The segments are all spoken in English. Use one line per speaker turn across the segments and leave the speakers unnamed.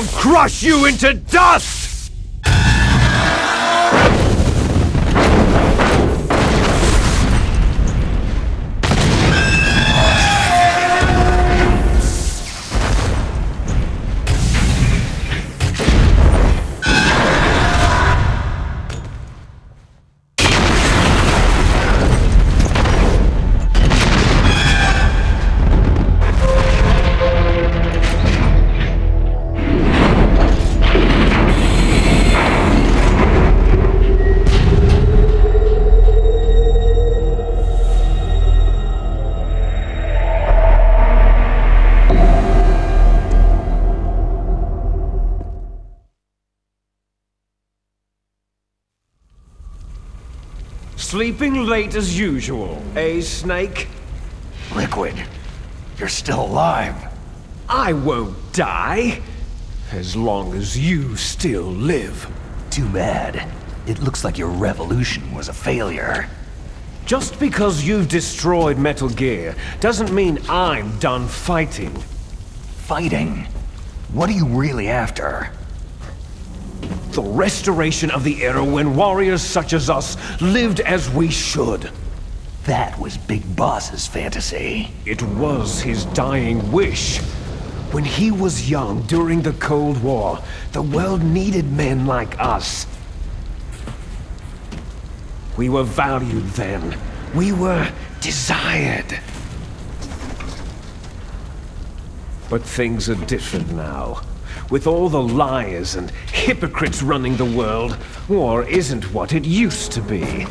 shall crush you into dust! Sleeping late as usual, eh, Snake?
Liquid, you're still alive.
I won't die, as long as you still live.
Too bad. It looks like your revolution was a failure.
Just because you've destroyed Metal Gear doesn't mean I'm done fighting.
Fighting? What are you really after?
The restoration of the era when warriors such as us lived as we should.
That was Big Boss's fantasy.
It was his dying wish. When he was young during the Cold War, the world needed men like us. We were valued then. We were desired. But things are different now. With all the liars and hypocrites running the world, war isn't what it used to be.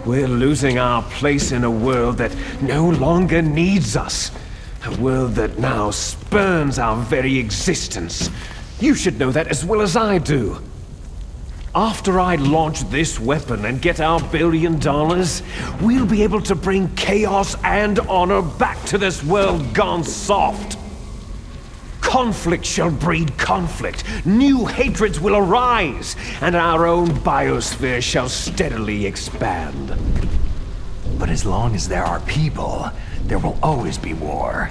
We're losing our place in a world that no longer needs us. A world that now spurns our very existence. You should know that as well as I do. After I launch this weapon and get our $1 billion, we'll be able to bring chaos and honor back to this world gone soft. Conflict shall breed conflict, new hatreds will arise, and our own biosphere shall steadily expand.
But as long as there are people, there will always be war.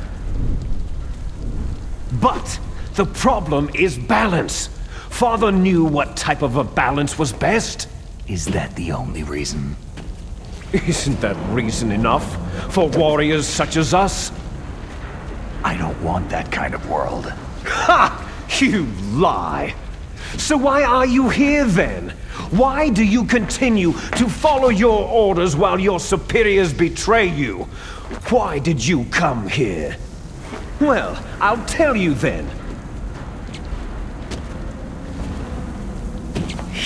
But the problem is balance. Father knew what type of a balance was best.
Is that the only reason?
Isn't that reason enough for warriors such as us?
I don't want that kind of world.
Ha! You lie! So why are you here then? Why do you continue to follow your orders while your superiors betray you? Why did you come here? Well, I'll tell you then.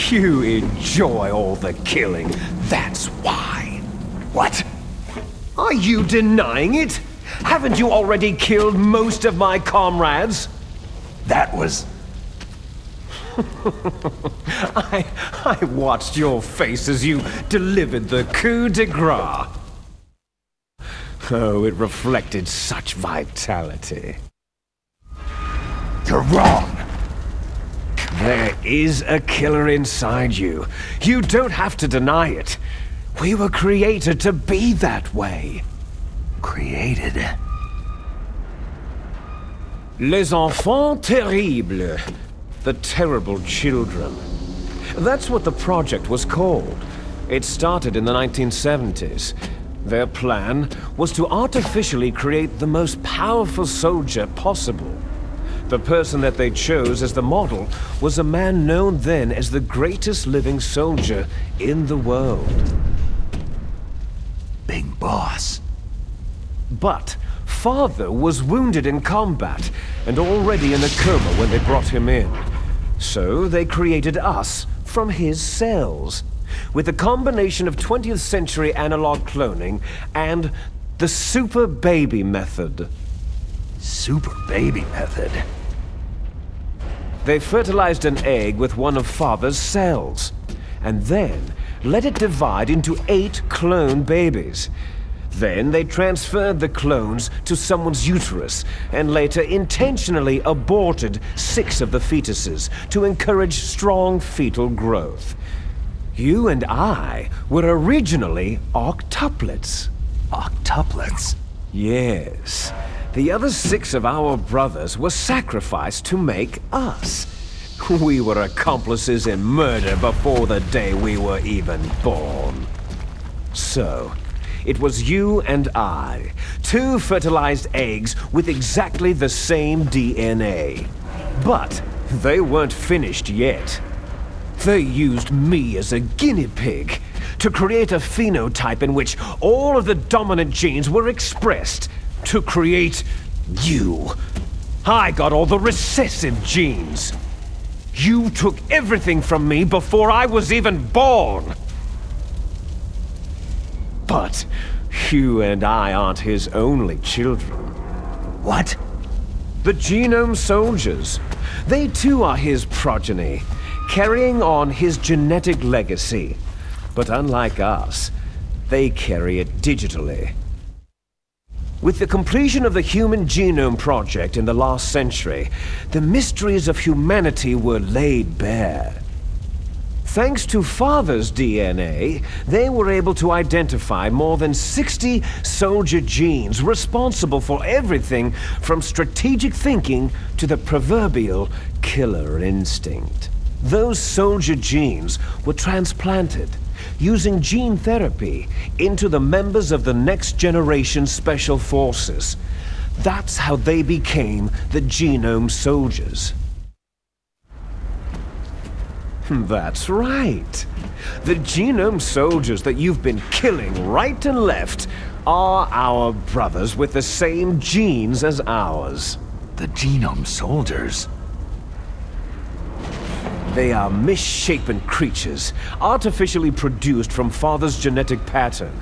You enjoy all the killing, that's why.
What?
Are you denying it? Haven't you already killed most of my comrades?
That was...
I watched your face as you delivered the coup de grace. Oh, it reflected such vitality.
You're wrong.
There is a killer inside you. You don't have to deny it. We were created to be that way.
Created?
Les enfants terribles. The terrible children. That's what the project was called. It started in the 1970s. Their plan was to artificially create the most powerful soldier possible. The person that they chose as the model was a man known then as the greatest living soldier in the world.
Big Boss.
But Father was wounded in combat and already in a coma when they brought him in. So they created us from his cells, with a combination of 20th century analog cloning and the super baby method.
Super baby method?
They fertilized an egg with one of Father's cells, and then let it divide into 8 clone babies. Then they transferred the clones to someone's uterus, and later intentionally aborted 6 of the fetuses to encourage strong fetal growth. You and I were originally octuplets.
Octuplets?
Yes. The other 6 of our brothers were sacrificed to make us. We were accomplices in murder before the day we were even born. So, it was you and I, 2 fertilized eggs with exactly the same DNA. But they weren't finished yet. They used me as a guinea pig to create a phenotype in which all of the dominant genes were expressed to create you. I got all the recessive genes. You took everything from me before I was even born. But you and I aren't his only children.
What?
The genome soldiers. They too are his progeny, carrying on his genetic legacy. But unlike us, they carry it digitally. With the completion of the Human Genome Project in the last century, the mysteries of humanity were laid bare. Thanks to Father's DNA, they were able to identify more than 60 soldier genes responsible for everything from strategic thinking to the proverbial killer instinct. Those soldier genes were transplanted, using gene therapy, into the members of the next generation special forces. That's how they became the genome soldiers. That's right. The genome soldiers that you've been killing right and left are our brothers with the same genes as ours.
The genome soldiers?
They are misshapen creatures, artificially produced from Father's genetic pattern.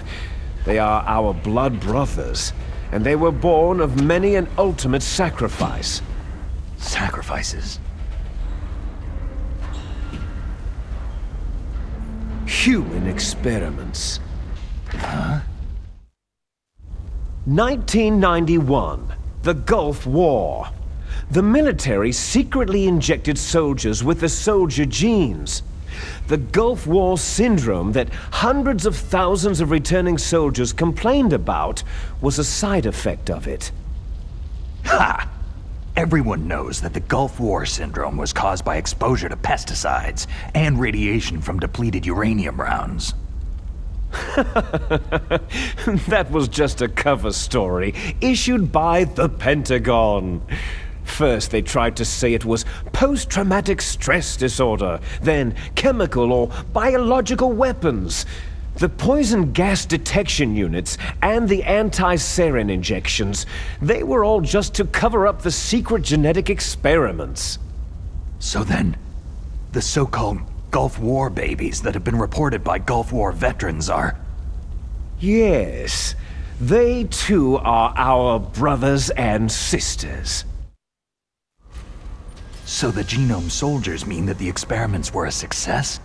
They are our blood brothers, and they were born of many an ultimate sacrifice.
Sacrifices?
Human experiments.
Huh?
1991, the Gulf War. The military secretly injected soldiers with the soldier genes. The Gulf War syndrome that hundreds of thousands of returning soldiers complained about was a side effect of it.
Ha! Everyone knows that the Gulf War syndrome was caused by exposure to pesticides and radiation from depleted uranium rounds.
That was just a cover story issued by the Pentagon. First, they tried to say it was post-traumatic stress disorder, then chemical or biological weapons. The poison gas detection units and the anti-sarin injections, they were all just to cover up the secret genetic experiments.
So then, the so-called Gulf War babies that have been reported by Gulf War veterans are...
Yes, they too are our brothers and sisters.
So the genome soldiers mean that the experiments were a success?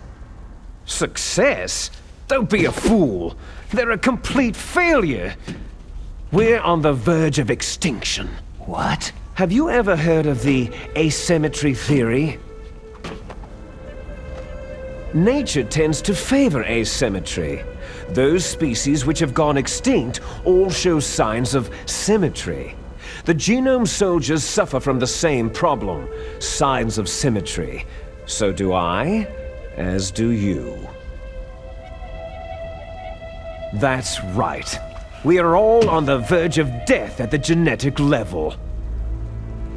Success? Don't be a fool. They're a complete failure. We're on the verge of extinction.
What?
Have you ever heard of the asymmetry theory? Nature tends to favor asymmetry. Those species which have gone extinct all show signs of symmetry. The genome soldiers suffer from the same problem, signs of symmetry. So do I, as do you. That's right. We are all on the verge of death at the genetic level.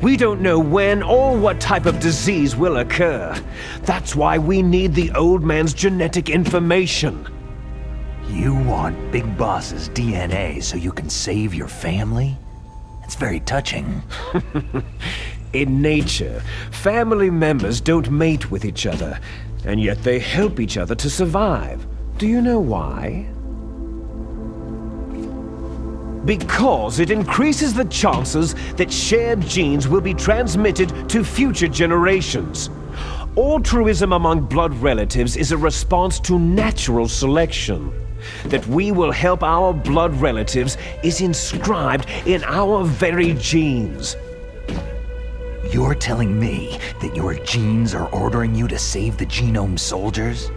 We don't know when or what type of disease will occur. That's why we need the old man's genetic information.
You want Big Boss's DNA so you can save your family? It's very touching.
In nature, family members don't mate with each other, and yet they help each other to survive. Do you know why? Because it increases the chances that shared genes will be transmitted to future generations. Altruism among blood relatives is a response to natural selection. That we will help our blood relatives is inscribed in our very genes.
You're telling me that your genes are ordering you to save the genome soldiers?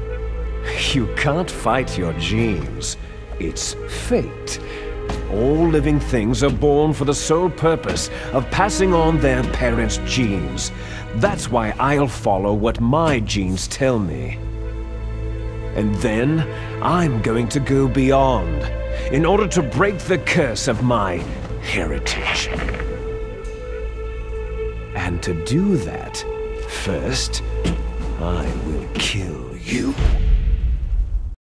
You can't fight your genes. It's fate. All living things are born for the sole purpose of passing on their parents' genes. That's why I'll follow what my genes tell me. And then, I'm going to go beyond, in order to break the curse of my heritage. And to do that, first, I will kill you.